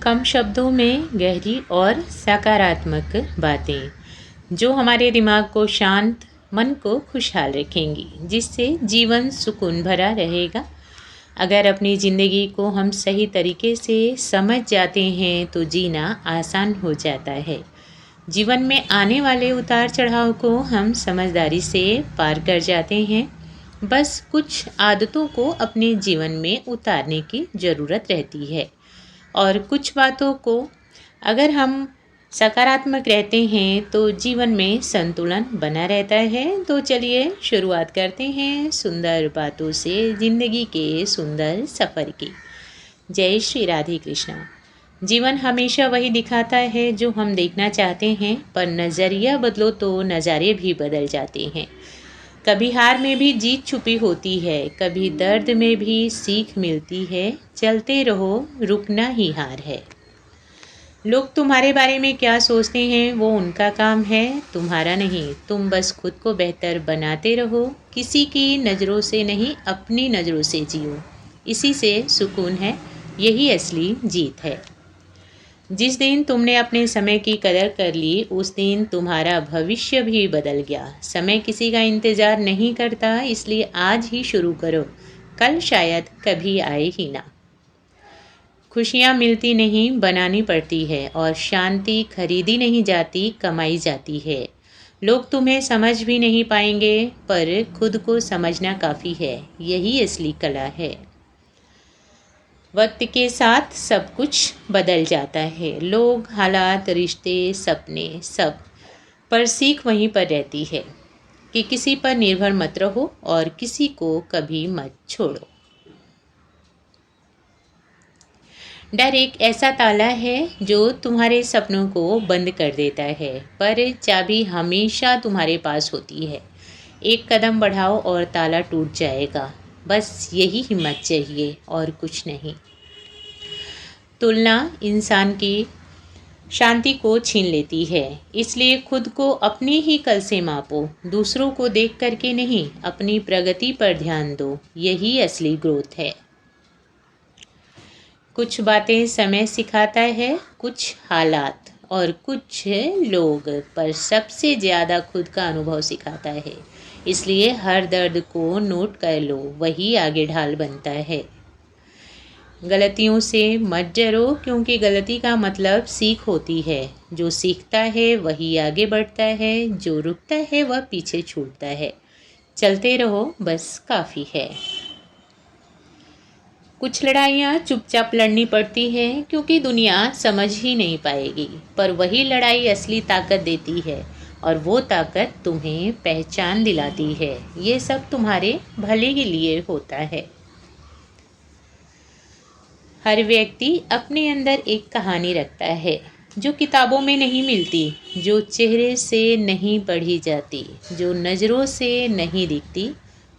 कम शब्दों में गहरी और सकारात्मक बातें जो हमारे दिमाग को शांत, मन को खुशहाल रखेंगी, जिससे जीवन सुकून भरा रहेगा। अगर अपनी ज़िंदगी को हम सही तरीके से समझ जाते हैं तो जीना आसान हो जाता है। जीवन में आने वाले उतार चढ़ाव को हम समझदारी से पार कर जाते हैं। बस कुछ आदतों को अपने जीवन में उतारने की ज़रूरत रहती है और कुछ बातों को अगर हम सकारात्मक रहते हैं तो जीवन में संतुलन बना रहता है। तो चलिए शुरुआत करते हैं सुंदर बातों से ज़िंदगी के सुंदर सफ़र की। जय श्री राधे कृष्णा। जीवन हमेशा वही दिखाता है जो हम देखना चाहते हैं, पर नज़रिया बदलो तो नज़ारे भी बदल जाते हैं। कभी हार में भी जीत छुपी होती है, कभी दर्द में भी सीख मिलती है। चलते रहो, रुकना ही हार है। लोग तुम्हारे बारे में क्या सोचते हैं वो उनका काम है, तुम्हारा नहीं। तुम बस खुद को बेहतर बनाते रहो। किसी की नज़रों से नहीं, अपनी नज़रों से जियो। इसी से सुकून है, यही असली जीत है। जिस दिन तुमने अपने समय की कदर कर ली, उस दिन तुम्हारा भविष्य भी बदल गया। समय किसी का इंतज़ार नहीं करता, इसलिए आज ही शुरू करो, कल शायद कभी आए ही ना। खुशियाँ मिलती नहीं, बनानी पड़ती है, और शांति खरीदी नहीं जाती, कमाई जाती है। लोग तुम्हें समझ भी नहीं पाएंगे, पर खुद को समझना काफ़ी है, यही असली कला है। वक्त के साथ सब कुछ बदल जाता है, लोग, हालात, रिश्ते, सपने, सब, पर सीख वहीं पर रहती है कि किसी पर निर्भर मत रहो और किसी को कभी मत छोड़ो। डर एक ऐसा ताला है जो तुम्हारे सपनों को बंद कर देता है, पर चाबी हमेशा तुम्हारे पास होती है। एक कदम बढ़ाओ और ताला टूट जाएगा। बस यही हिम्मत चाहिए और कुछ नहीं। तुलना इंसान की शांति को छीन लेती है, इसलिए खुद को अपने ही कल से मापो। दूसरों को देख करके नहीं, अपनी प्रगति पर ध्यान दो, यही असली ग्रोथ है। कुछ बातें समय सिखाता है, कुछ हालात और कुछ लोग, पर सबसे ज़्यादा खुद का अनुभव सिखाता है। इसलिए हर दर्द को नोट कर लो, वही आगे ढाल बनता है। गलतियों से मत डरो, क्योंकि गलती का मतलब सीख होती है। जो सीखता है वही आगे बढ़ता है, जो रुकता है वह पीछे छूटता है। चलते रहो, बस काफ़ी है। कुछ लड़ाइयाँ चुपचाप लड़नी पड़ती हैं, क्योंकि दुनिया समझ ही नहीं पाएगी, पर वही लड़ाई असली ताकत देती है, और वो ताकत तुम्हें पहचान दिलाती है। ये सब तुम्हारे भले के लिए होता है। हर व्यक्ति अपने अंदर एक कहानी रखता है, जो किताबों में नहीं मिलती, जो चेहरे से नहीं पढ़ी जाती, जो नज़रों से नहीं दिखती,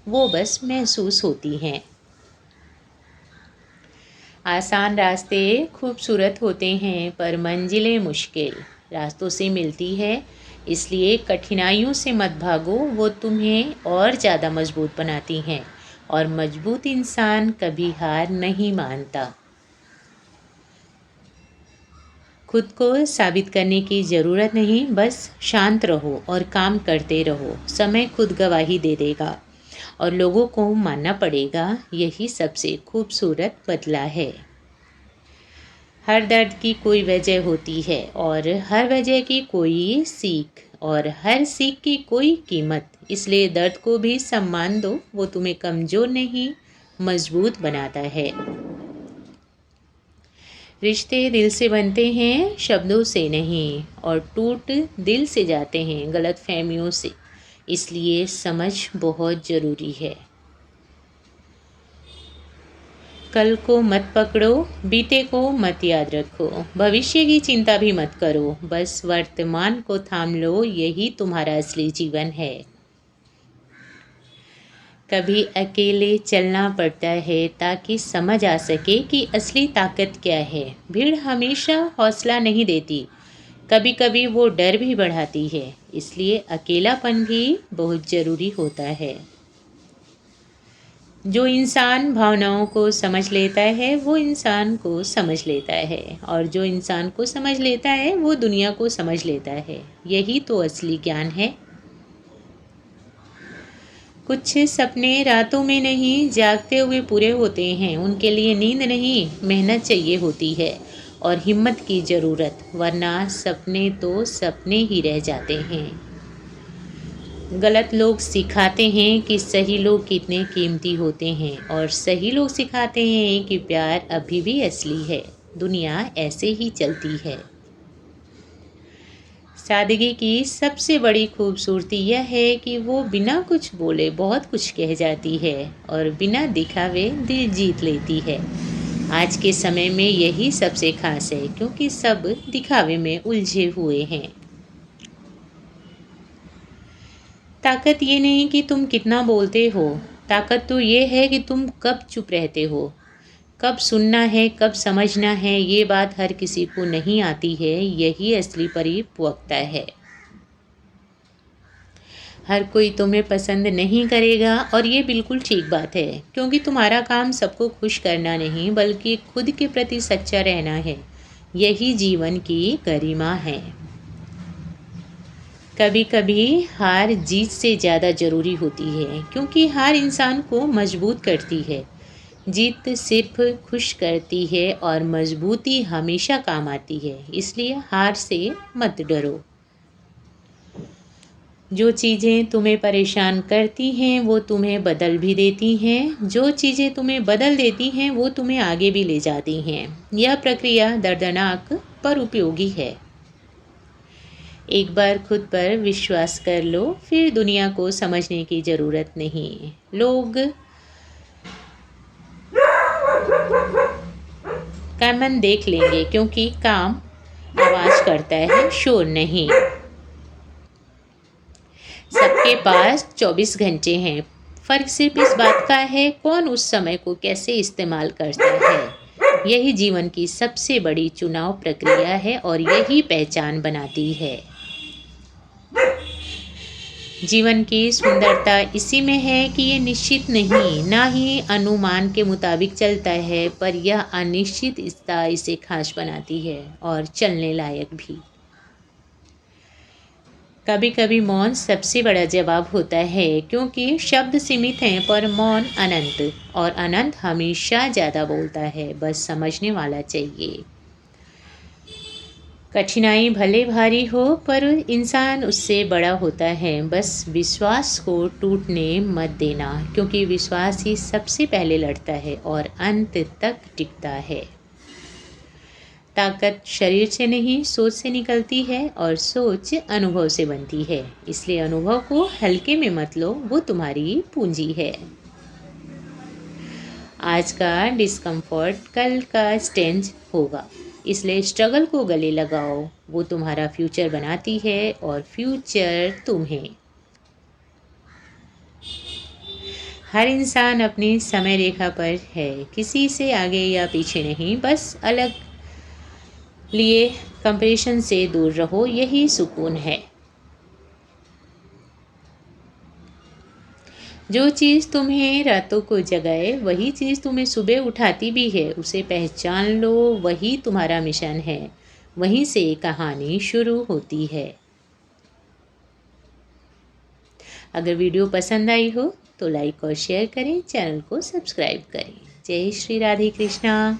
वो बस महसूस होती हैं। आसान रास्ते खूबसूरत होते हैं, पर मंजिलें मुश्किल रास्तों से मिलती है। इसलिए कठिनाइयों से मत भागो, वो तुम्हें और ज़्यादा मजबूत बनाती हैं, और मजबूत इंसान कभी हार नहीं मानता। खुद को साबित करने की ज़रूरत नहीं, बस शांत रहो और काम करते रहो। समय खुद गवाही दे देगा और लोगों को मानना पड़ेगा, यही सबसे खूबसूरत बदला है। हर दर्द की कोई वजह होती है, और हर वजह की कोई सीख, और हर सीख की कोई कीमत। इसलिए दर्द को भी सम्मान दो, वो तुम्हें कमज़ोर नहीं, मजबूत बनाता है। रिश्ते दिल से बनते हैं, शब्दों से नहीं, और टूट दिल से जाते हैं, गलतफहमियों से। इसलिए समझ बहुत ज़रूरी है। कल को मत पकड़ो, बीते को मत याद रखो, भविष्य की चिंता भी मत करो, बस वर्तमान को थाम लो, यही तुम्हारा असली जीवन है। कभी अकेले चलना पड़ता है ताकि समझ आ सके कि असली ताकत क्या है। भीड़ हमेशा हौसला नहीं देती, कभी कभी वो डर भी बढ़ाती है। इसलिए अकेलापन भी बहुत ज़रूरी होता है। जो इंसान भावनाओं को समझ लेता है वो इंसान को समझ लेता है, और जो इंसान को समझ लेता है वो दुनिया को समझ लेता है। यही तो असली ज्ञान है। कुछ सपने रातों में नहीं जागते हुए पूरे होते हैं। उनके लिए नींद नहीं, मेहनत चाहिए होती है और हिम्मत की ज़रूरत, वरना सपने तो सपने ही रह जाते हैं। गलत लोग सिखाते हैं कि सही लोग कितने कीमती होते हैं, और सही लोग सिखाते हैं कि प्यार अभी भी असली है। दुनिया ऐसे ही चलती है। सादगी की सबसे बड़ी खूबसूरती यह है कि वो बिना कुछ बोले बहुत कुछ कह जाती है, और बिना दिखावे दिल जीत लेती है। आज के समय में यही सबसे खास है, क्योंकि सब दिखावे में उलझे हुए हैं। ताकत ये नहीं कि तुम कितना बोलते हो, ताकत तो ये है कि तुम कब चुप रहते हो। कब सुनना है, कब समझना है, ये बात हर किसी को नहीं आती है। यही असली परिपक्वता है। हर कोई तुम्हें पसंद नहीं करेगा, और ये बिल्कुल ठीक बात है, क्योंकि तुम्हारा काम सबको खुश करना नहीं बल्कि खुद के प्रति सच्चा रहना है। यही जीवन की गरिमा है। कभी कभी हार जीत से ज़्यादा ज़रूरी होती है, क्योंकि हार इंसान को मजबूत करती है। जीत सिर्फ खुश करती है, और मजबूती हमेशा काम आती है। इसलिए हार से मत डरो। जो चीज़ें तुम्हें परेशान करती हैं वो तुम्हें बदल भी देती हैं। जो चीज़ें तुम्हें बदल देती हैं वो तुम्हें आगे भी ले जाती हैं। यह प्रक्रिया दर्दनाक पर उपयोगी है। एक बार खुद पर विश्वास कर लो, फिर दुनिया को समझने की ज़रूरत नहीं। लोग का मन देख लेंगे, क्योंकि काम आवाज़ करता है, शोर नहीं। सबके पास 24 घंटे हैं। फ़र्क सिर्फ इस बात का है कौन उस समय को कैसे इस्तेमाल करता है। यही जीवन की सबसे बड़ी चुनाव प्रक्रिया है, और यही पहचान बनाती है। जीवन की सुंदरता इसी में है कि ये निश्चित नहीं, ना ही अनुमान के मुताबिक चलता है, पर यह अनिश्चितता इसे खास बनाती है और चलने लायक भी। कभी कभी मौन सबसे बड़ा जवाब होता है, क्योंकि शब्द सीमित हैं पर मौन अनंत, और अनंत हमेशा ज़्यादा बोलता है। बस समझने वाला चाहिए। कठिनाई भले भारी हो, पर इंसान उससे बड़ा होता है। बस विश्वास को टूटने मत देना, क्योंकि विश्वास ही सबसे पहले लड़ता है और अंत तक टिकता है। ताकत शरीर से नहीं, सोच से निकलती है, और सोच अनुभव से बनती है। इसलिए अनुभव को हल्के में मत लो, वो तुम्हारी पूंजी है। आज का डिस्कम्फर्ट कल का स्टेंज होगा, इसलिए स्ट्रगल को गले लगाओ। वो तुम्हारा फ्यूचर बनाती है, और फ्यूचर तुम्हें। हर इंसान अपनी समय रेखा पर है, किसी से आगे या पीछे नहीं। बस अलग लिए कंपैरिजन से दूर रहो, यही सुकून है। जो चीज़ तुम्हें रातों को जगाए वही चीज़ तुम्हें सुबह उठाती भी है। उसे पहचान लो, वही तुम्हारा मिशन है। वहीं से कहानी शुरू होती है। अगर वीडियो पसंद आई हो तो लाइक और शेयर करें, चैनल को सब्सक्राइब करें। जय श्री राधे कृष्णा।